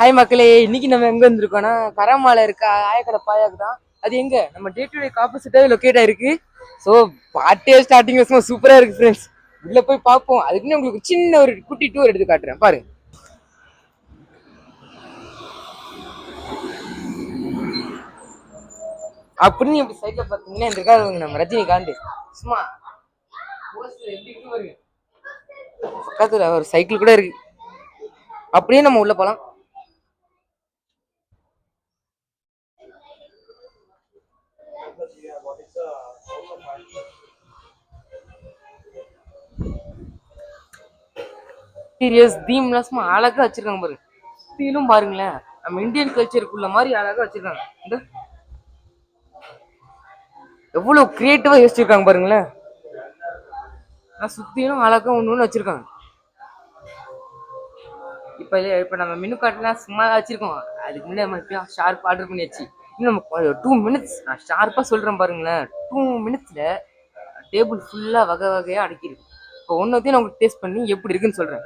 Hi மக்களே, இன்னைக்கு நம்ம எங்க வந்திருக்கோம்னா கரமால இருக்க ஆயக்கடை பாயாக்கு தான். அது எங்க நம்ம டே டு டே ஆப்போசிட்டாவே லொக்கேட் ஆயிருக்கு. ஸோ பாட்டே ஸ்டார்டிங் வருஷமா சூப்பரா இருக்கு ஃப்ரெண்ட்ஸ். உள்ள போய் பார்ப்போம். அதுக்குன்னு உங்களுக்கு சின்ன ஒரு குட்டி டூர் எடுத்து காட்டுறேன் பாருங்க. அப்படின்னு இப்படி சைட்ல பாத்தீங்கன்னா இந்த இருக்காரு நம்ம ரஜினிகாந்த். சும்மா எப்படி இருக்கு பாருங்க. பக்கத்துல ஒரு சைக்கிள் கூட இருக்கு. அப்படியே நம்ம உள்ள போலாம். சீரியஸ் தீம்லாம் சும்மா அழகா வச்சிருக்காங்க பாருங்க. சுத்திலும் பாருங்களேன், நம்ம இந்தியன் கல்ச்சருக்குள்ள மாதிரி அழகா வச்சிருக்காங்க. இந்த எவ்வளவு கிரியேட்டிவா யோசிச்சிருக்காங்க பாருங்களேன். சுத்திலும் அழகா ஒண்ணு வச்சிருக்காங்க. இப்ப நம்ம மெனு கார்ட்லாம் சும்மா வச்சிருக்கோம். அதுக்கு முன்னாடி நம்ம ஷார்ப் ஆர்டர் பண்ணியாச்சு. இன்னும் நம்ம 2 மினிட்ஸ் நான் ஷார்ப்பா சொல்றேன் பாருங்களேன். 2 மினிட்ஸ்ல டேபிள் ஃபுல்லா வகை வகையா அடக்கிருக்கு. இப்போ ஒன்னத்தையும் நான் உங்களுக்கு டேஸ்ட் பண்ணி எப்படி இருக்குன்னு சொல்றேன்.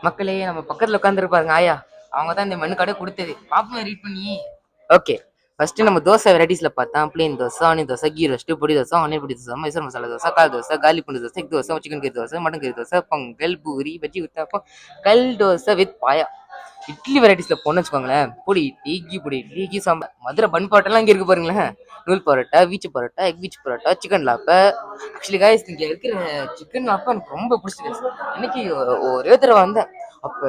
மக்களே, நம்ம பக்கத்துல உட்காந்துருப்பாருங்க ஆயா. அவங்க தான் இந்த மெனு கார்டை கொடுத்தது. பாப்போம் ரீட் பண்ணி. ஓகே, ஃபர்ஸ்ட் நம்ம தோசை வெரைட்டிஸ்ல பார்த்தா plain dosa, onion dosa, ghee roast, பொடி தோசை, ஆனியன் பொடி தோசை, மைசூர் மசாலா தோசை, கால் தோசை, காலி பூண்டு தோசை, எக் தோசை, சிக்கன் கறி தோசை, மட்டன் கறி தோசை, பொங்கல், பூரி, வெஜ்ஜி உத்தாப்பம், கல் தோசை வித் பாயா. இட்லி வெரைட்டிஸ்ல போன்னு வச்சுக்கோங்களேன். பொடி இட்லி, கீ பொடி இட்லி, கீ சாம்பார், மதுரை பன் பரோட்டெல்லாம் இங்க இருக்கு பாருங்களேன். நூல் பரோட்டா, வீச்சு பரோட்டா, எக் வீச்சு பரோட்டா, சிக்கன் லாப்பை. ஆக்சுவலி காய்ஸ், இங்க இருக்கிற சிக்கன் லாப்பை எனக்கு ரொம்ப பிடிச்சிருக்கு. இன்னைக்கு ஒரே தடவை வந்தேன். அப்ப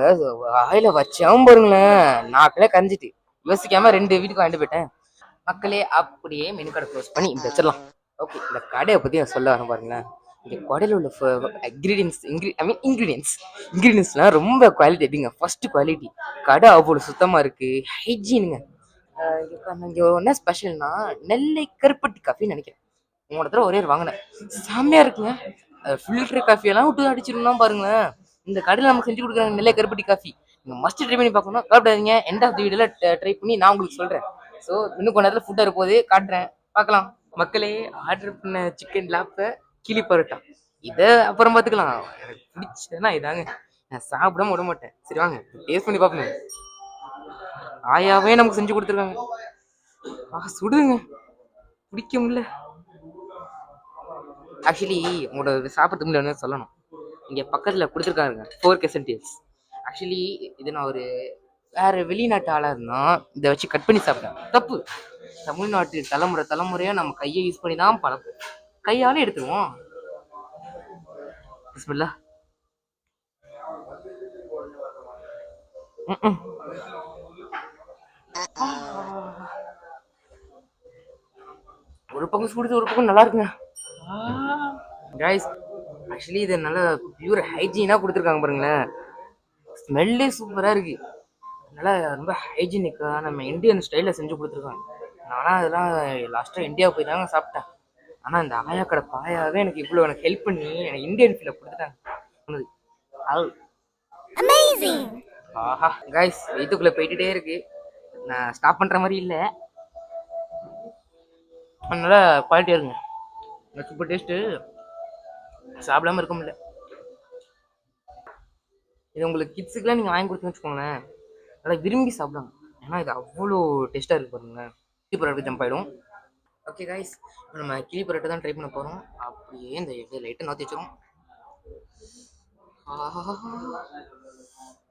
ஆயில வச்சாவும் பாருங்களேன், நாக்கில கரைஞ்சிட்டு யோசிக்காம 2 வீட்டுக்கு வாங்கிட்டு போயிட்டேன். மக்களே, அப்படியே மெனு கடை க்ளோஸ் பண்ணி இந்த வச்சிடலாம். ஓகே, இந்த கடையை பத்தி நான் சொல்ல வரேன் பாருங்களேன். இந்த கடையில் உள்ள இன்கிரீடியன்ஸ்லாம் ரொம்ப குவாலிட்டி எப்படிங்க. First quality. கடை அவ்வளோ சுத்தமா இருக்கு, ஹைஜீனுங்க. இங்க என்ன ஸ்பெஷல்னா நெல்லை கருப்பட்டி காஃபின்னு நினைக்கிறேன். உங்களோட தடவை ஒரே வாங்கினேன், செம்மையா இருக்குங்க. ஃபில்டர் காஃபி எல்லாம் விட்டு அடிச்சிருந்தோம் பாருங்களேன். இந்த கடையில் நமக்கு செஞ்சு கொடுக்குறாங்க நெல்லை கருப்பட்டி காஃபி. நீங்க மஸ்ட் ட்ரை பண்ணி பார்க்கணும். கவலைப்படாதீங்க, எண்ட் ஆஃப் தி வீடியோல ட்ரை பண்ணி நான் உங்களுக்கு சொல்றேன். ஸோ இன்னும் கொஞ்ச நேரத்தில் ஃபுட் இருப்போது காட்டுறேன், பார்க்கலாம். மக்களே, ஆர்டர் பண்ண சிக்கன் லாப்பை, கிளி பரோட்டா, இதை அப்புறம் பார்த்துக்கலாம். எனக்கு பிடிச்சதுன்னா இதாங்க. நான் சாப்பிடாம விட மாட்டேன். சரி வாங்க டேஸ்ட் பண்ணி பார்ப்போம். ஆயாவே நமக்கு செஞ்சு கொடுத்துருக்காங்க. சுடுங்க, பிடிக்க முடியல. ஆக்சுவலி உங்களோட சாப்பிட்றதுக்கு முன்னாடி சொல்லணும், இங்கே பக்கத்தில் கொடுத்துருக்காருங்க 4K சென்டியல்ஸ். ஆக்சுவலி இது நான் ஒரு வேற வெளிநாட்டு ஆளாக இருந்தோம், இதை வச்சு கட் பண்ணி சாப்பிட்டேன். தப்பு. தமிழ்நாட்டு தலைமுறையா நம்ம கையை யூஸ் பண்ணி தான் பழக்கம். கையாலே எடுத்துருவோம். பிஸ்மில்லா. ஒரு பக்கம் சுடுது, ஒரு பக்கம் நல்லா இருக்குங்க. கைஸ், ஆக்சுவலி இது நல்லா பியூர் ஹைஜீனாக கொடுத்துருக்காங்க பாருங்களேன். ஸ்மெல்லே சூப்பராக இருக்கு. நல்லா ரொம்ப ஹைஜீனிக்காக நம்ம இந்தியன் ஸ்டைலில் செஞ்சு கொடுத்துருக்காங்க. நானும் அதெல்லாம் லாஸ்ட்டாக இந்தியாவை போய் தாங்க சாப்பிட்டேன். ஆனால் இந்த ஆயா கடை பாயாவே எனக்கு இவ்வளோ எனக்கு ஹெல்ப் பண்ணி எனக்கு இந்தியன் ஃபீலை கொடுத்துட்டாங்க. ஆஹா கைஸ், வயிற்றுக்குள்ளே போயிட்டுட்டே இருக்கு. நான் ஸ்டாப் பண்ணுற மாதிரி இல்லை. நல்லா குவாலிட்டியாக இருக்குங்க. சூப்பர் டேஸ்ட்டு, சாப்பிடாம இருக்க முடியல. இது உங்களுக்கு கிட்ஸுக்கெலாம் நீங்கள் வாங்கி கொடுத்துன்னு வச்சுக்கோங்களேன், நல்லா விரும்பி சாப்பிடுவாங்க. ஏன்னா இது அவ்வளோ டேஸ்ட்டாக இருக்கு பாருங்க. கிளி பரோட்டா ஜம்ப் ஆகிடும். ஓகே கைஸ், இப்போ நம்ம கிளி பரோட்டா தான் ட்ரை பண்ண போகிறோம். அப்படியே இந்த லைட்டை நோத்தி வச்சிடும்.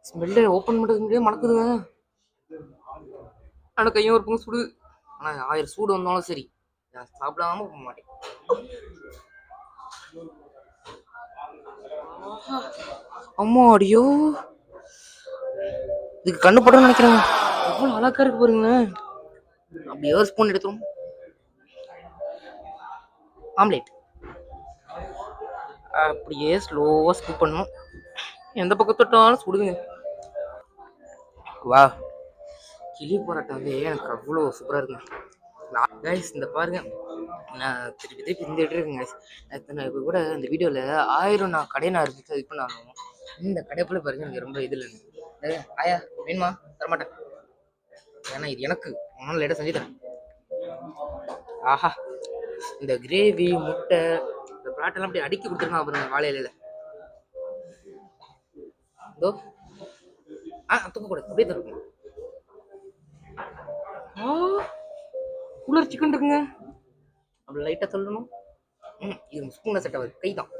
ஸ்மெல்ல ஓப்பன் பண்ணுறதுக்கு மணக்குதுங்க. ஆனால் கையும் ஒரு பக்கம் சுடு. ஆனால் 1000 சூடு வந்தாலும் சரி, நான் சாப்பிடாம போக மாட்டேன். அம்மா அடியோ, இதுக்கு கண்ணு போடணும்னு நினைக்கிறேங்க. எவ்வளோ அழகா இருக்கு பாருங்க. அப்படியே ஒரு ஸ்பூன் எடுத்துரும். ஆம்லேட் அப்படியே ஸ்லோவா ஸ்கூப் பண்ணணும். எந்த பக்கம் தொட்டாலும் சுடுங்க. வா, கிளி பரோட்டாவே எனக்கு அவ்வளோ சூப்பராக இருக்குங்க. கைஸ், இந்த பாருங்க, நான் திருப்பி இருந்துகிட்டு இருக்கேங்க. நான் இப்போ கூட இந்த வீடியோவில் 1000 நான் கடை நான் இருக்கு இது பண்ணாலும் இந்த கடைப்புல பாருங்க எனக்கு ரொம்ப இதில் ஆயா வேணுமா தரமாட்டேன். ஏன்னா இது எனக்கு ஒன்றும் லேட்டாக செஞ்சு தரேன். ஆஹா, இந்த கிரேவி முட்டை இந்த பரோட்டெல்லாம் அப்படியே அடுக்கி கொடுத்துருக்காங்க பாருங்க வாழை இலையில. இதோ தூக்கக்கூடாது, அப்படியே தருக்கணும். குளிர் சிக்கன் இருக்குங்க, அப்படி லைட்டா சொல்லணும். இது ஸ்பூனை செட் ஆகுது, கை தான்.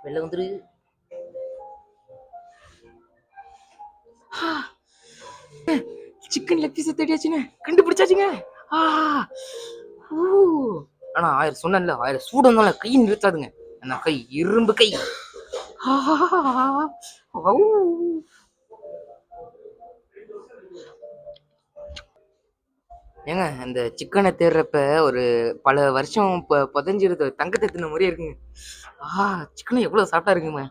வெளில வந்துரு. சிக்கன் லெக் பீஸ் தேடியாச்சுங்க, கண்டுபிடிச்சாச்சுங்க. ஆனா 1000 சொன்னல, 1000 சூடு வந்தாலும் கை நிறுத்தாதுங்க. அந்த கை இரும்பு கை. ஏங்க அந்த சிக்கனை தேடுறப்ப ஒரு பல வருஷம் புதஞ்சிருந்த தங்கத்தை தின்ன மாதிரியே இருக்குங்க. சிக்கனை எவ்வளவு சாப்பிட்டா இருக்குங்க.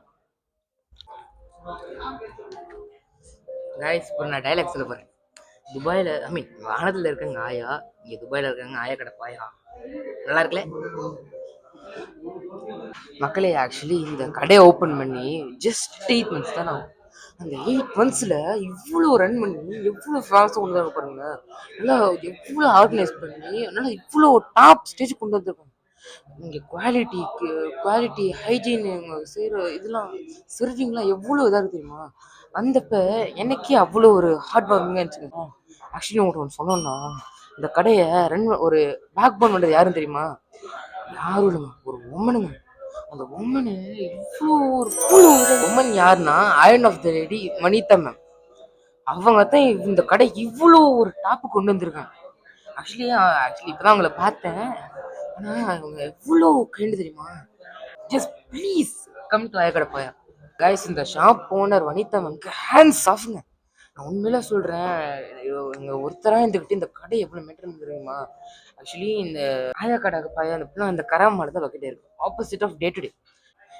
காய்ஸ், இப்போ நான் டைலாக் சொல்ல போறேன். துபாயில், ஐ மீன் வானத்தில் இருக்காங்க ஆயா, இங்கே துபாயில் இருக்காங்க ஆயா கடை பாயா. நல்லா இருக்குல்ல மக்களே? ஆக்சுவலி இந்த கடையை ஓப்பன் பண்ணி ஜஸ்ட் 8 months தான் ஆகும். அந்த 8 monthsல இவ்வளோ ரன் பண்ணி எவ்வளோ ஃபேமஸாக கொண்டு வர பாருங்க. நல்லா எவ்வளோ ஆர்கனைஸ் பண்ணி நல்லா இவ்வளோ டாப் ஸ்டேஜ் கொண்டு வந்திருக்காங்க. இங்கே குவாலிட்டி ஹைஜீன் செய்கிற இதெல்லாம் சர்விங்லாம் எவ்வளோ இதாக இருக்கு தெரியுமா? வந்தப்போ எனக்கே அவ்வளோ ஒரு ஹார்ட் வார்மிங்காக இருந்துச்சுங்க. ஆக்சுவலி உங்களுக்கு ஒன்று சொன்னோன்னா, இந்த கடையை ஒரு பேக் போன் பண்ணுறது யாருன்னு தெரியுமா? யாரும் இல்லைங்க, ஒரு உமனுங்க. அந்த உமனு இவ்வளோ ஒரு உமன் யாருன்னா iron of the lady Vanitha ma'am. அவங்க தான் இந்த கடை இவ்வளோ ஒரு டாப்பு கொண்டு வந்திருக்காங்க. ஆக்சுவலி இப்போதான் அவங்கள பார்த்தேன். ஆனால் அவங்க எவ்வளோ கைண்டு தெரியுமா? ஜஸ்ட் ப்ளீஸ் கம் டு ஆயா கடை பாயா. கைஸ், இந்த ஷாப் ஓனர் வனிதா மேம்க்கு ஹேண்ட்ஸ் ஆஃப்ங்க. நான் உண்மையில சொல்கிறேன், இங்கே ஒருத்தராக இருந்துக்கிட்டு இந்த கடை எவ்வளோ மெயின்டைன் தெரியுமா? ஆக்சுவலி இந்த ஆயா கடை பாயா அந்த கராமால தான் லொக்கேட் இருக்கு, opposite of day to day.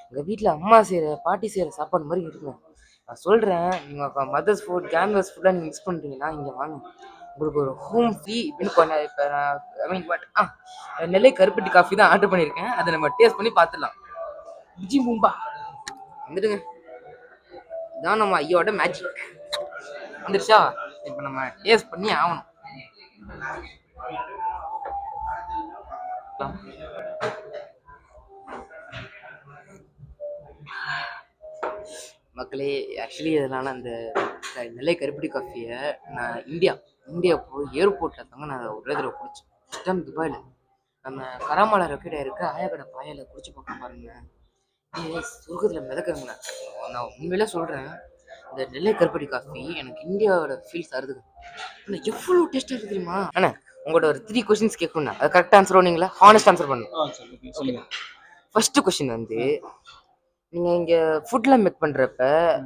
எங்கள் வீட்டில் அம்மா செய்கிற பாட்டி செய்கிற சாப்பாடு மாதிரி இருக்குங்க. நான் சொல்கிறேன், நீங்கள் மதர்ஸ் ஃபுட் கேம்பஸ் ஃபுட்டாக நீங்கள் மிஸ் பண்ணுறீங்கன்னா இங்கே வாங்க. உங்களுக்கு ஒரு ஹோம் ஃப்ரீ இப்படின்னு இப்போ நான் ஐ மீன் நெல்லை கருப்பட்டி காஃபி தான் ஆர்டர் பண்ணியிருக்கேன். அதை நம்ம டேஸ்ட் பண்ணி பார்த்துடலாம். விஜி மும்பா வந்துடுங்க, இதான் நம்ம ஐயோட மேஜிக். வந்துருச்சா? இப்போ நம்ம டேஸ்ட் பண்ணி ஆகணும். மக்களே, ஆக்சுவலி இதனால அந்த நெல்லை கருப்பட்டி காஃபியை நான் இந்தியா போய் ஏர்போர்ட்டில் தாங்க நான் ஒரே தடவை குடிச்சேன். துபாயில் நம்ம கராமால ரொக்கெட்டாக இருக்க ஆயா கடை பாயால குடிச்சு பார்க்க பாருங்க. சுருக்கத்தில் மிதக்குங்க. நான் உண்மையில சொல்கிறேன், இந்த நெல்லை கருப்பட்டி காஃபி எனக்கு இந்தியாவோட ஃபீல்ஸ் தருதுங்க. ஆனால் எவ்வளோ டேஸ்ட்டாக இருக்கு தெரியுமா? அண்ணா, உங்களோட ஒரு 3 கொஸ்டின்ஸ் கேட்கணும், அது கரெக்டாக ஆன்சர் பண்ணுவீங்களா? ஹானஸ்ட் ஆன்சர் பண்ணணும். சொல்லுங்க. ஃபர்ஸ்ட் கொஸ்டின் வந்து, நீங்கள் இங்கே ஃபுட்லாம் மேக் பண்ணுறப்ப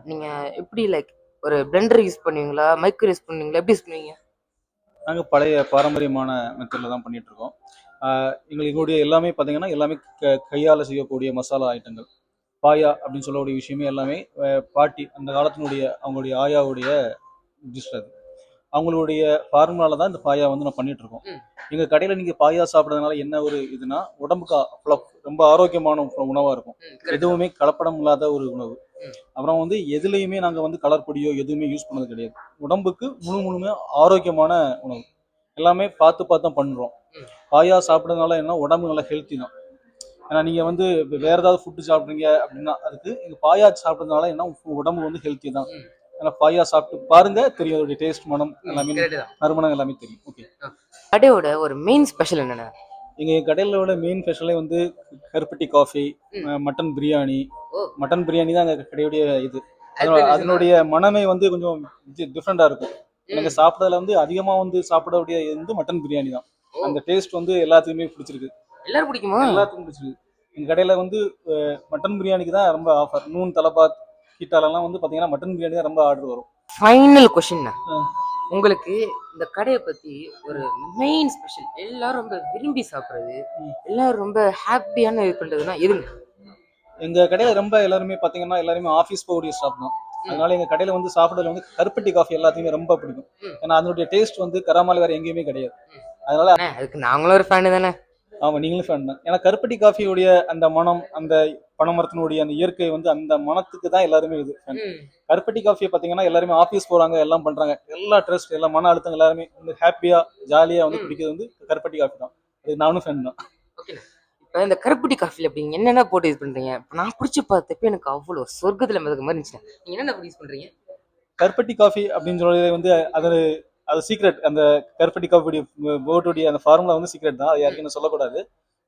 நீங்கள் எப்படி லைக் ஒரு பிளெண்டர் யூஸ் பண்ணுவீங்களா, மைக்ரோ யூஸ் பண்ணுவீங்களா, எப்படி யூஸ் பண்ணுவீங்க? நாங்கள் பழைய பாரம்பரியமான மெத்தடில் தான் பண்ணிட்டு இருக்கோம். எங்களுடைய எல்லாமே பார்த்தீங்கன்னா எல்லாமே கையால் செய்யக்கூடிய மசாலா ஐட்டங்கள். பாயா அப்படின்னு சொல்லக்கூடிய விஷயமே எல்லாமே பாட்டி அந்த காலத்தினுடைய அவங்களுடைய ஆயாவுடைய டிஷ். அது அவங்களுடைய ஃபார்முலால தான் இந்த பாயா வந்து நான் பண்ணிட்டு இருக்கோம். எங்க கடையில நீங்க பாயா சாப்பிட்றதுனால என்ன ஒரு இதுனா, உடம்புக்கு ரொம்ப ஆரோக்கியமான உணவா இருக்கும். எதுவுமே கலப்படம் இல்லாத ஒரு உணவு. அப்புறம் வந்து எதுலையுமே நாங்க வந்து கலர் பொடியோ எதுவுமே யூஸ் பண்ணது கிடையாது. உடம்புக்கு முழுமே ஆரோக்கியமான உணவு. எல்லாமே பார்த்து தான் பண்றோம். பாயா சாப்பிட்றதுனால என்ன, உடம்பு நல்லா ஹெல்த்தி தான். ஏன்னா நீங்க வந்து வேற ஏதாவது ஃபுட்டு சாப்பிட்றீங்க அப்படின்னா அதுக்கு எங்க பாயா சாப்பிட்றதுனால என்ன, உடம்பு வந்து ஹெல்த்தி தான். ஏன்னா பாயா சாப்பிட்டு பாருங்க, தெரியும் அதோடைய டேஸ்ட், மனம் எல்லாமே, நறுமணம் எல்லாமே தெரியும். ஓகே, கடையோட ஒரு மெயின் ஸ்பெஷல் என்னென்ன? எங்க கடையிலோட மெயின் ஸ்பெஷலே வந்து கருப்பட்டி coffee, mutton biryani. Mutton biryani தான் எங்க கடையுடைய இது. அதனுடைய மனமே வந்து கொஞ்சம் டிஃப்ரெண்டா இருக்கும். எனக்கு சாப்பிட்றதுல வந்து அதிகமா வந்து சாப்பிடக்கூடிய வந்து மட்டன் பிரியாணி தான். அந்த டேஸ்ட் வந்து எல்லாத்துக்குமே பிடிச்சிருக்கு. எல்லாரும் பிடிக்குமா? எல்லாத்துக்கும் பிடிச்சிருக்கு. எங்க கடையில வந்து மட்டன் பிரியாணிக்கு தான் ரொம்ப ஆஃபர். நூன் தலபாத் கீட்டாலெல்லாம் வந்து பாத்தீங்கன்னா மட்டன் பிரியாணி தான் ரொம்ப ஆர்டர் வரும். ஃபைனல் கொஸ்டின், உங்களுக்கு இந்த கடையை பத்தி ஒரு மெயின் ஸ்பெஷல், எல்லாரும் ரொம்ப விரும்பி சாப்பிடுறது, எல்லாரும் ரொம்ப ஹாப்பியான இது பண்றதுன்னா எதுங்க? எங்க கடையில ரொம்ப எல்லாருமே பாத்தீங்கன்னா எல்லாருமே ஆஃபீஸ் போகக்கூடிய ஸ்டாஃப் தான். அதனால எங்க கடையில வந்து சாப்பிடல வந்து கருப்பட்டி காஃபி எல்லாத்தையுமே ரொம்ப பிடிக்கும். ஏன்னா அதனுடைய டேஸ்ட் வந்து கராமால வேற எங்கேயுமே கிடையாது. அதனால அதுக்கு நாங்களும் ஒரு ஃபேன் தானே. ஆமா, நீங்களும் ஃபேன் தான். ஏன்னா கருப்பட்டி காஃபியோடைய அந்த மனம், அந்த பனைமரத்தினுடைய அந்த இயற்கை வந்து அந்த மனத்துக்கு தான் எல்லாருமே இது. கருப்பட்டி காஃபியை பாத்தீங்கன்னா எல்லாருமே ஆஃபீஸ் போறாங்க, எல்லாம் பண்றாங்க, எல்லா ட்ரெஸ்ட் எல்லா மன அழுத்தம் எல்லாருமே வந்து ஹாப்பியா ஜாலியா வந்து குடிக்கிறது வந்து கருப்பட்டி காஃபி தான். அது நானும் ஃபேன் தான். இந்த கருப்பட்டி காஃபில அப்படிங்க என்னென்ன போட்டு யூஸ் பண்றீங்க? இப்ப நான் குடிச்சு பார்த்தப்ப எனக்கு அவ்வளோ சொர்க்கத்துல மிதக்க மாதிரி இருந்துச்சுண்ணே. நீங்க என்னென்ன போட்டு யூஸ் பண்றீங்க? கருப்பட்டி காஃபி அப்படின்னு சொல்றது வந்து அது அது சீக்ரெட். அந்த கருப்பட்டி காஃபி போர்டுடைய அந்த ஃபார்முலா வந்து சீக்ரெட் தான், அது ம். யாருக்கும் சொல்லக்கூடாது.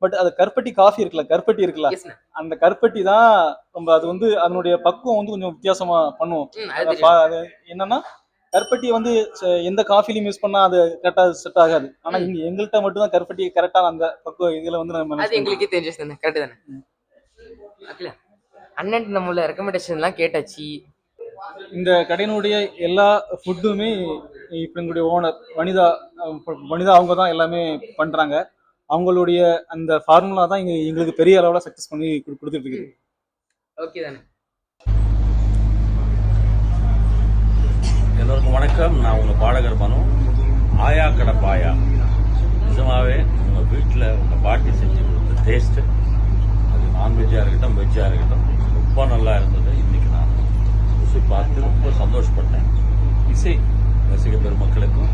பட் அது கருப்பட்டி காஃபி இருக்குல்ல, கருப்பட்டி இருக்குல்ல, எஸ்ண்ணே. அந்த கருப்பட்டி தான் நம்ம அது வந்து அதனுடைய பக்குவம் வந்து கொஞ்சம் வித்தியாசமா பண்ணுவோம். அது அந்த தெரியும். அது என்னன்னா கருப்பட்டியை வந்து எந்த காஃபிலையும் யூஸ் பண்ணா அது கரெக்டா செட் ஆகாது. ஆனா ம். இங்க எங்கள்கிட்ட மட்டும் தான் கருப்பட்டி கரெக்டான அந்த பக்குவம் இதுல வந்து நம்ம அது யூஸ் பண்றோம். எங்களுக்கே தெரிஞ்சிச்சு தானே. கரெக்ட் தானே. ஓகேல. அண்ணன் நம்மள ரெக்கமெண்டேஷன்லாம் கேட்டாச்சு. இந்த கடையினுடைய எல்லா ஃபுட்டுமே இப்போ எங்களுடைய ஓனர் வனிதா, வனிதா அவங்க தான் எல்லாமே பண்றாங்க. அவங்களுடைய அந்த ஃபார்முலா தான் எங்களுக்கு பெரிய அளவில் சக்ஸஸ் பண்ணி கொடுத்துட்டு இருக்குது. ஓகே தானே. எல்லோருக்கும் வணக்கம். நான் உங்கள் பாடகர் மனு. ஆயா கடை பாயா நிஜமாவே உங்கள் வீட்டில் உங்கள் பாட்டி செஞ்சு கொடுத்த டேஸ்ட்டு, அது நான்வெஜ்ஜாக இருக்கட்டும் வெஜ்ஜாக இருக்கட்டும், ரொம்ப நல்லா இருந்தது. இன்னைக்கு நான் ருசி பார்த்து ரொம்ப சந்தோஷப்பட்டேன். இசை ரசிக பெருமக்களுக்கும்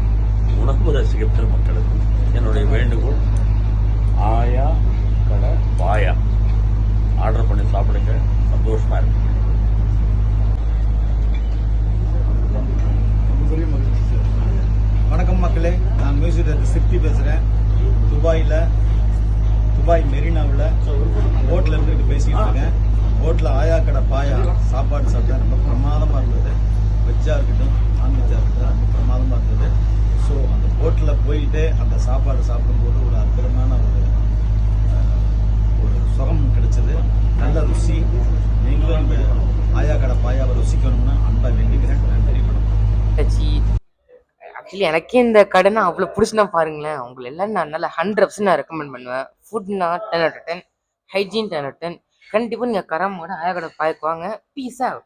உணவு ரசிக பெருமக்களுக்கும் என்னுடைய வேண்டுகோள், ஆயா கடை பாயா ஆர்டர் பண்ணி சாப்பிடுங்க, சந்தோஷமா இருக்கு. வணக்கம் மக்களே, நான் மியூசிக் டைரக்டர் சிப்தி பேசுகிறேன். துபாய் மெரினாவில் ஹோட்டலில் இருந்துட்டு பேசிக்கிட்டு இருக்கேன். ஹோட்டலில் ஆயா கடை பாயா சாப்பாடு சாப்பிட்டேன். ரொம்ப பிரமாதமாக இருந்தது. வெஜ்ஜாக இருக்கட்டும் நான்வெஜ்ஜாக இருக்கட்டும் ரொம்ப பிரமாதமாக இருந்தது. ஸோ அந்த ஹோட்டலில் போயிட்டு அந்த சாப்பாடு சாப்பிடும்போது ஒரு அற்புதமான ஒரு சுகம் கிடைச்சது. நல்ல ருசி. நீங்களும் அந்த ஆயா கடை பாயாவை ருசிக்கணும்னு அன்பா வேண்டிக்கிறேன். நன்றி வணக்கம். ஆக்சுவலி எனக்கே இந்த கடைனா அவ்வளோ பிடிச்சுனா பாருங்களேன். உங்களை எல்லாம் நான் நல்லா 100% நான் ரெக்கமெண்ட் பண்ணுவேன். ஃபுட்னா 10 out of 10, hygiene 10 out of 10. கண்டிப்பாக நீங்கள் கரமோட ஆயா கடை பாய்க்குவாங்க. Peace out.